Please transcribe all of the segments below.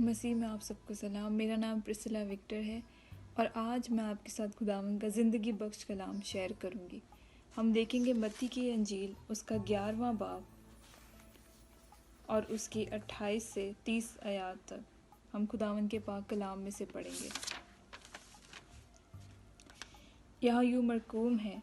مسیح میں آپ سب کو سلام۔ میرا نام پرسلا وکٹر ہے اور آج میں آپ کے ساتھ خداوند کا زندگی بخش کلام شیئر کروں گی۔ ہم دیکھیں گے متی کی انجیل اس کا 11واں باب اور اس کی 28 سے 30 آیات تک ہم خداوند کے پاک کلام میں سے پڑھیں گے۔ یہاں یوں مرقوم ہے،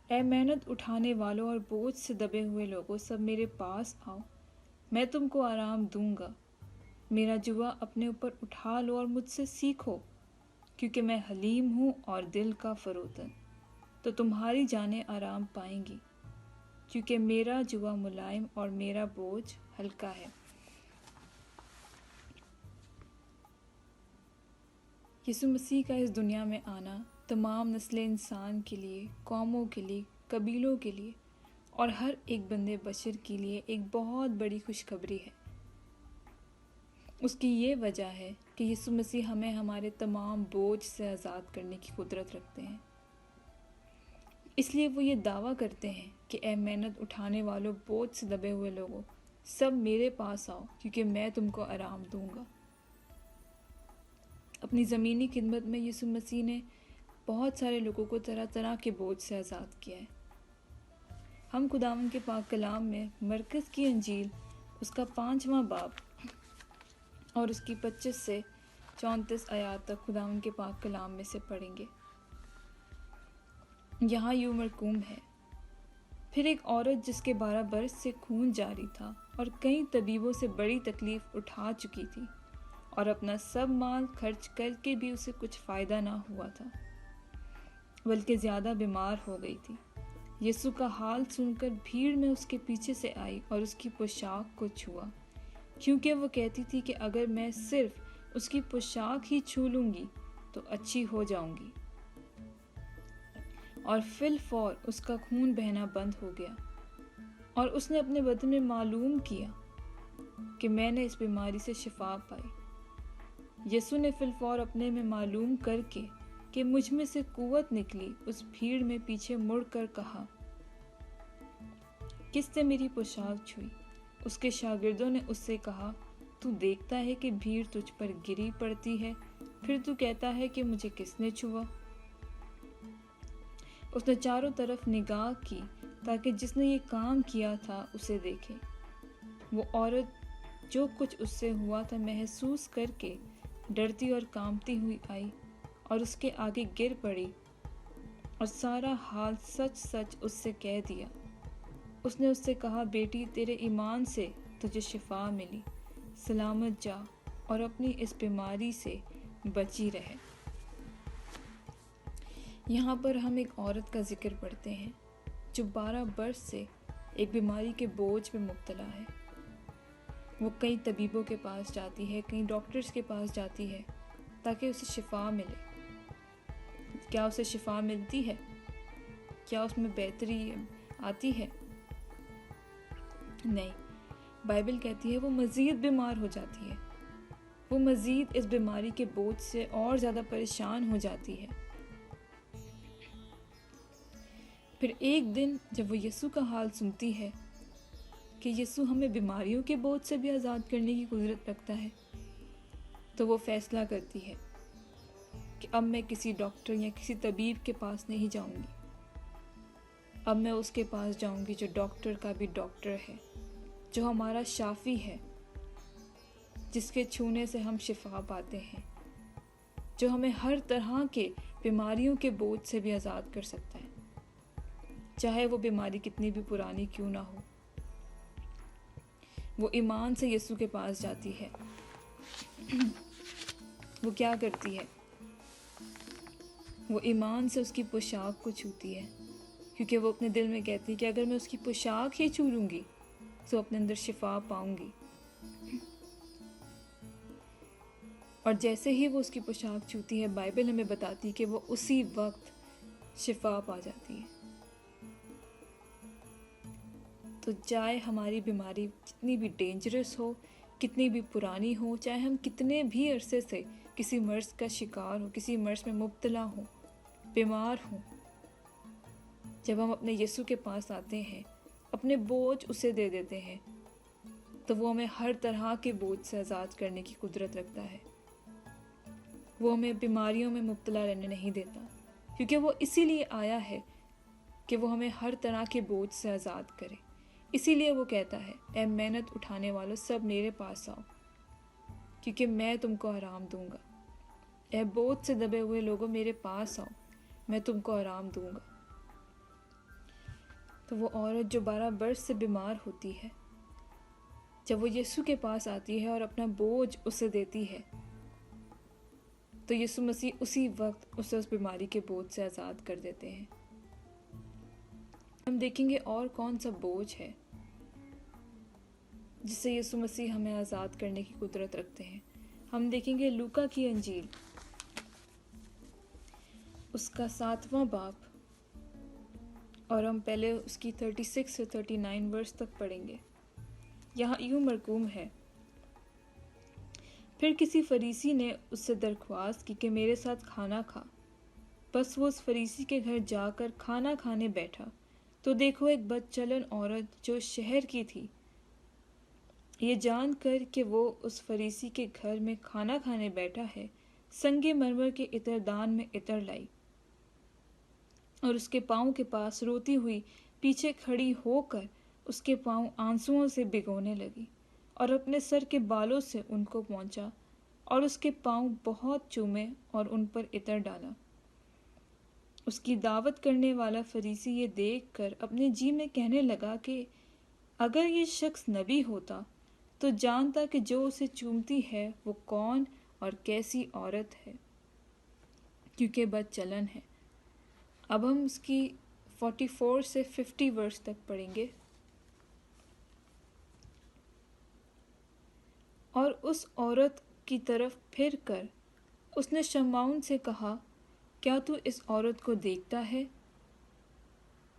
اے محنت اٹھانے والوں اور بوجھ سے دبے ہوئے لوگوں، سب میرے پاس آؤ، میں تم کو آرام دوں گا۔ میرا جوا اپنے اوپر اٹھا لو اور مجھ سے سیکھو، کیونکہ میں حلیم ہوں اور دل کا فروتن، تو تمہاری جانیں آرام پائیں گی، کیونکہ میرا جوا ملائم اور میرا بوجھ ہلکا ہے۔ یسوع مسیح کا اس دنیا میں آنا تمام نسل انسان کے لیے، قوموں کے لیے، قبیلوں کے لیے اور ہر ایک بندے بشر کے لیے ایک بہت بڑی خوشخبری ہے۔ اس کی یہ وجہ ہے کہ یسوع مسیح ہمیں ہمارے تمام بوجھ سے آزاد کرنے کی قدرت رکھتے ہیں۔ اس لیے وہ یہ دعویٰ کرتے ہیں کہ اے محنت اٹھانے والوں، بوجھ سے دبے ہوئے لوگوں، سب میرے پاس آؤ، کیونکہ میں تم کو آرام دوں گا۔ اپنی زمینی خدمت میں یسوع مسیح نے بہت سارے لوگوں کو طرح طرح کے بوجھ سے آزاد کیا ہے۔ ہم خداوند کے پاک کلام میں مرکز کی انجیل اس کا 5واں باب اور اس کی 25 سے 34 آیات تک خداوند کے پاک کلام میں سے پڑھیں گے۔ یہاں یوں مرقوم ہے، پھر ایک عورت جس کے 12 برس سے خون جاری تھا اور کئی طبیبوں سے بڑی تکلیف اٹھا چکی تھی اور اپنا سب مال خرچ کر کے بھی اسے کچھ فائدہ نہ ہوا تھا، بلکہ زیادہ بیمار ہو گئی تھی، یسوع کا حال سن کر بھیڑ میں اس کے پیچھے سے آئی اور اس کی پوشاک کو چھوا، کیونکہ وہ کہتی تھی کہ اگر میں صرف اس کی پوشاک ہی چھو لوں گی تو اچھی ہو جاؤں گی، اور فی الفور اس کا خون بہنا بند ہو گیا، اور اس نے اپنے بدن میں معلوم کیا کہ میں نے اس بیماری سے شفا پائی۔ یسوع نے فی الفور اپنے میں معلوم کر کے کہ مجھ میں سے قوت نکلی، اس بھیڑ میں پیچھے مڑ کر کہا، کس نے میری پوشاک چھوئی؟ اس کے شاگردوں نے اس سے کہا، تو دیکھتا ہے کہ بھیڑ تجھ پر گری پڑتی ہے، پھر تو کہتا ہے کہ مجھے کس نے چھوا؟ اس نے چاروں طرف نگاہ کی تاکہ جس نے یہ کام کیا تھا اسے دیکھے۔ وہ عورت جو کچھ اس سے ہوا تھا محسوس کر کے ڈرتی اور کانپتی ہوئی آئی اور اس کے آگے گر پڑی اور سارا حال سچ سچ اس سے کہہ دیا۔ اس نے اس سے کہا، بیٹی، تیرے ایمان سے تجھے شفا ملی، سلامت جا اور اپنی اس بیماری سے بچی رہے۔ یہاں پر ہم ایک عورت کا ذکر پڑھتے ہیں جو 12 برس سے ایک بیماری کے بوجھ میں مبتلا ہے۔ وہ کئی طبیبوں کے پاس جاتی ہے، کئی ڈاکٹرز کے پاس جاتی ہے تاکہ اسے شفا ملے۔ کیا اسے شفا ملتی ہے؟ کیا اس میں بہتری آتی ہے؟ نہیں، بائبل کہتی ہے وہ مزید بیمار ہو جاتی ہے، وہ مزید اس بیماری کے بوجھ سے اور زیادہ پریشان ہو جاتی ہے۔ پھر ایک دن جب وہ یسوع کا حال سنتی ہے کہ یسوع ہمیں بیماریوں کے بوجھ سے بھی آزاد کرنے کی قدرت رکھتا ہے، تو وہ فیصلہ کرتی ہے کہ اب میں کسی ڈاکٹر یا کسی طبیب کے پاس نہیں جاؤں گی، اب میں اس کے پاس جاؤں گی جو ڈاکٹر کا بھی ڈاکٹر ہے، جو ہمارا شافی ہے، جس کے چھونے سے ہم شفا پاتے ہیں، جو ہمیں ہر طرح کے بیماریوں کے بوجھ سے بھی آزاد کر سکتا ہے، چاہے وہ بیماری کتنی بھی پرانی کیوں نہ ہو۔ وہ ایمان سے یسوع کے پاس جاتی ہے۔ وہ کیا کرتی ہے؟ وہ ایمان سے اس کی پوشاک کو چھوتی ہے، کیونکہ وہ اپنے دل میں کہتی ہے کہ اگر میں اس کی پوشاک ہی چھو لوں گی تو اپنے اندر شفا پاؤں گی۔ اور جیسے ہی وہ اس کی پوشاک چھوتی ہے، بائبل ہمیں بتاتی ہے کہ وہ اسی وقت شفا پا جاتی ہے۔ تو چاہے ہماری بیماری جتنی بھی ڈینجرس ہو، کتنی بھی پرانی ہو، چاہے ہم کتنے بھی عرصے سے کسی مرض کا شکار ہو، کسی مرض میں مبتلا ہوں، بیمار ہوں، جب ہم اپنے یسوع کے پاس آتے ہیں، اپنے بوجھ اسے دے دیتے ہیں، تو وہ ہمیں ہر طرح کے بوجھ سے آزاد کرنے کی قدرت رکھتا ہے۔ وہ ہمیں بیماریوں میں مبتلا رہنے نہیں دیتا، کیونکہ وہ اسی لیے آیا ہے کہ وہ ہمیں ہر طرح کے بوجھ سے آزاد کرے۔ اسی لیے وہ کہتا ہے، اے محنت اٹھانے والوں سب میرے پاس آؤ، کیونکہ میں تم کو آرام دوں گا۔ اے بوجھ سے دبے ہوئے لوگوں میرے پاس آؤ، میں تم کو آرام دوں گا۔ تو وہ عورت جو 12 برس سے بیمار ہوتی ہے، جب وہ یسوع کے پاس آتی ہے اور اپنا بوجھ اسے دیتی ہے، تو یسوع مسیح اسی وقت اسے اس بیماری کے بوجھ سے آزاد کر دیتے ہیں۔ ہم دیکھیں گے اور کون سا بوجھ ہے جس سے یسوع مسیح ہمیں آزاد کرنے کی قدرت رکھتے ہیں۔ ہم دیکھیں گے لوکا کی انجیل، اس کا 7واں باب، اور ہم پہلے اس کی 36 سے 39 ورس تک پڑھیں گے۔ یہاں یوں مرقوم ہے، پھر کسی فریسی نے اس سے درخواست کی کہ میرے ساتھ کھانا کھا۔ بس وہ اس فریسی کے گھر جا کر کھانا کھانے بیٹھا، تو دیکھو ایک بد چلن عورت جو شہر کی تھی، یہ جان کر کہ وہ اس فریسی کے گھر میں کھانا کھانے بیٹھا ہے، سنگ مرمر کے عطر دان میں عطر لائی، اور اس کے پاؤں کے پاس روتی ہوئی پیچھے کھڑی ہو کر اس کے پاؤں آنسوؤں سے بھگونے لگی، اور اپنے سر کے بالوں سے ان کو پہنچا، اور اس کے پاؤں بہت چومے اور ان پر عطر ڈالا۔ اس کی دعوت کرنے والا فریسی یہ دیکھ کر اپنے جی میں کہنے لگا کہ اگر یہ شخص نبی ہوتا تو جانتا کہ جو اسے چومتی ہے وہ کون اور کیسی عورت ہے، کیونکہ بد چلن ہے۔ اب ہم اس کی 44 سے 50 ورس تک پڑھیں گے۔ اور اس عورت کی طرف پھر کر اس نے شمعون سے کہا، کیا تو اس عورت کو دیکھتا ہے؟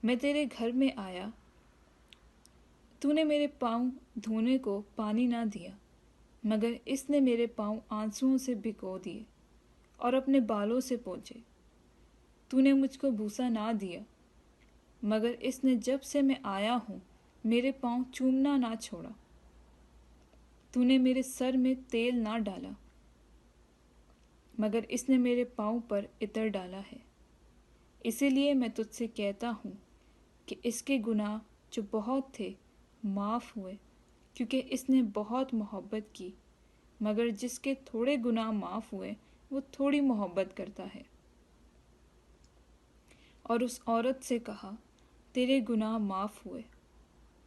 میں تیرے گھر میں آیا، تو نے میرے پاؤں دھونے کو پانی نہ دیا، مگر اس نے میرے پاؤں آنسوؤں سے بھگو دیے اور اپنے بالوں سے پوچھے۔ تو نے مجھ کو بوسا نہ دیا، مگر اس نے جب سے میں آیا ہوں میرے پاؤں چومنا نہ چھوڑا۔ تو نے میرے سر میں تیل نہ ڈالا، مگر اس نے میرے پاؤں پر عطر ڈالا ہے۔ اسی لیے میں تجھ سے کہتا ہوں کہ اس کے گناہ جو بہت تھے معاف ہوئے، کیونکہ اس نے بہت محبت کی، مگر جس کے تھوڑے گناہ معاف ہوئے وہ تھوڑی محبت کرتا ہے۔ اور اس عورت سے کہا، تیرے گناہ معاف ہوئے۔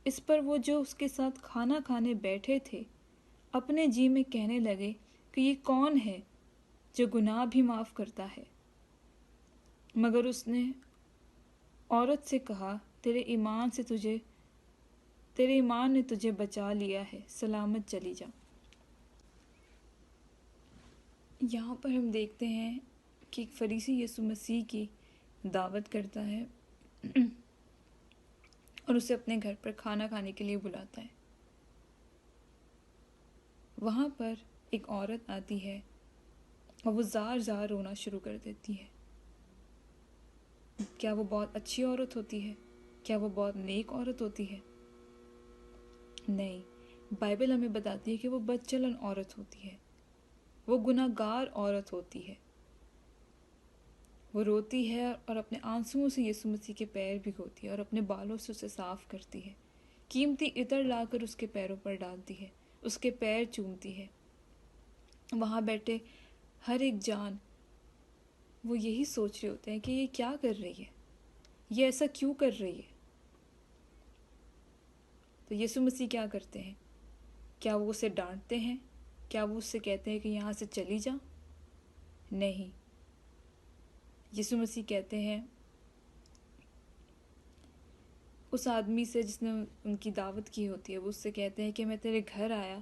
اس پر وہ جو اس کے ساتھ کھانا کھانے بیٹھے تھے اپنے جی میں کہنے لگے کہ یہ کون ہے جو گناہ بھی معاف کرتا ہے؟ مگر اس نے عورت سے کہا، تیرے ایمان نے تجھے بچا لیا ہے، سلامت چلی جا۔ یہاں پر ہم دیکھتے ہیں کہ ایک فریسی یسوع مسیح کی دعوت کرتا ہے اور اسے اپنے گھر پر کھانا کھانے کے لیے بلاتا ہے۔ وہاں پر ایک عورت آتی ہے اور وہ زار زار رونا شروع کر دیتی ہے۔ کیا وہ بہت اچھی عورت ہوتی ہے؟ کیا وہ بہت نیک عورت ہوتی ہے؟ نہیں، بائبل ہمیں بتاتی ہے کہ وہ بد چلن عورت ہوتی ہے، وہ گناہ گار عورت ہوتی ہے۔ وہ روتی ہے اور اپنے آنسوؤں سے یسوع مسیح کے پیر بھگوتی ہے اور اپنے بالوں سے اسے صاف کرتی ہے، قیمتی عطر لا کر اس کے پیروں پر ڈالتی ہے، اس کے پیر چومتی ہے۔ وہاں بیٹھے ہر ایک جان وہ یہی سوچ رہے ہوتے ہیں کہ یہ کیا کر رہی ہے، یہ ایسا کیوں کر رہی ہے؟ تو یسوع مسیح کیا کرتے ہیں؟ کیا وہ اسے ڈانٹتے ہیں؟ کیا وہ اس سے کہتے ہیں کہ یہاں سے چلی جا؟ نہیں، یسوع مسیح کہتے ہیں اس آدمی سے جس نے ان کی دعوت کی ہوتی ہے، وہ اس سے کہتے ہیں کہ میں تیرے گھر آیا،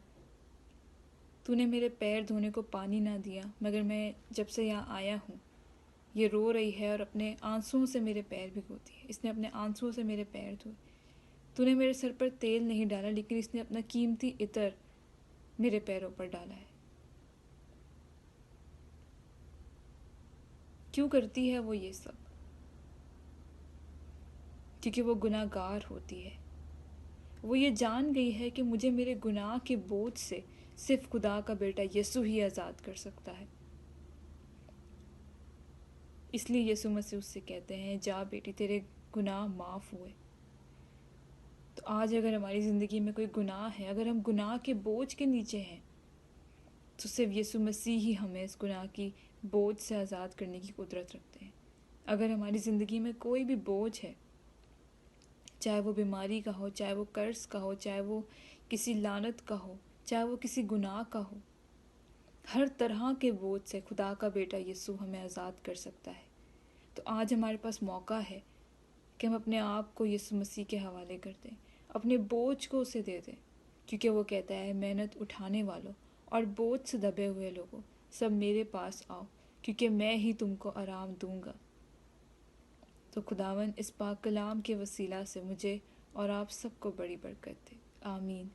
تو نے میرے پیر دھونے کو پانی نہ دیا، مگر میں جب سے یہاں آیا ہوں یہ رو رہی ہے اور اپنے آنسوؤں سے میرے پیر بھگوتی ہے، اس نے اپنے آنسوؤں سے میرے پیر دھوئے۔ تو نے میرے سر پر تیل نہیں ڈالا، لیکن اس نے اپنا قیمتی عطر میرے پیروں پر ڈالا ہے۔ کیوں کرتی ہے وہ یہ سب؟ کیونکہ وہ گناہ گار ہوتی ہے، وہ یہ جان گئی ہے کہ مجھے میرے گناہ کے بوجھ سے صرف خدا کا بیٹا یسوع ہی آزاد کر سکتا ہے۔ اس لیے یسوع مسیح اس سے کہتے ہیں جا بیٹی تیرے گناہ معاف ہوئے۔ تو آج اگر ہماری زندگی میں کوئی گناہ ہے، اگر ہم گناہ کے بوجھ کے نیچے ہیں، تو صرف یسوع مسیح ہی ہمیں اس گناہ کی بوجھ سے آزاد کرنے کی قدرت رکھتے ہیں۔ اگر ہماری زندگی میں کوئی بھی بوجھ ہے، چاہے وہ بیماری کا ہو، چاہے وہ قرض کا ہو، چاہے وہ کسی لعنت کا ہو، چاہے وہ کسی گناہ کا ہو، ہر طرح کے بوجھ سے خدا کا بیٹا یسوع ہمیں آزاد کر سکتا ہے۔ تو آج ہمارے پاس موقع ہے کہ ہم اپنے آپ کو یسوع مسیح کے حوالے کر دیں، اپنے بوجھ کو اسے دے دیں، کیونکہ وہ کہتا ہے محنت اٹھانے والوں اور بوجھ سے دبے ہوئے لوگوں سب میرے پاس آؤ، کیونکہ میں ہی تم کو آرام دوں گا۔ تو خداوند اس پاک کلام کے وسیلہ سے مجھے اور آپ سب کو بڑی برکت دے، آمین۔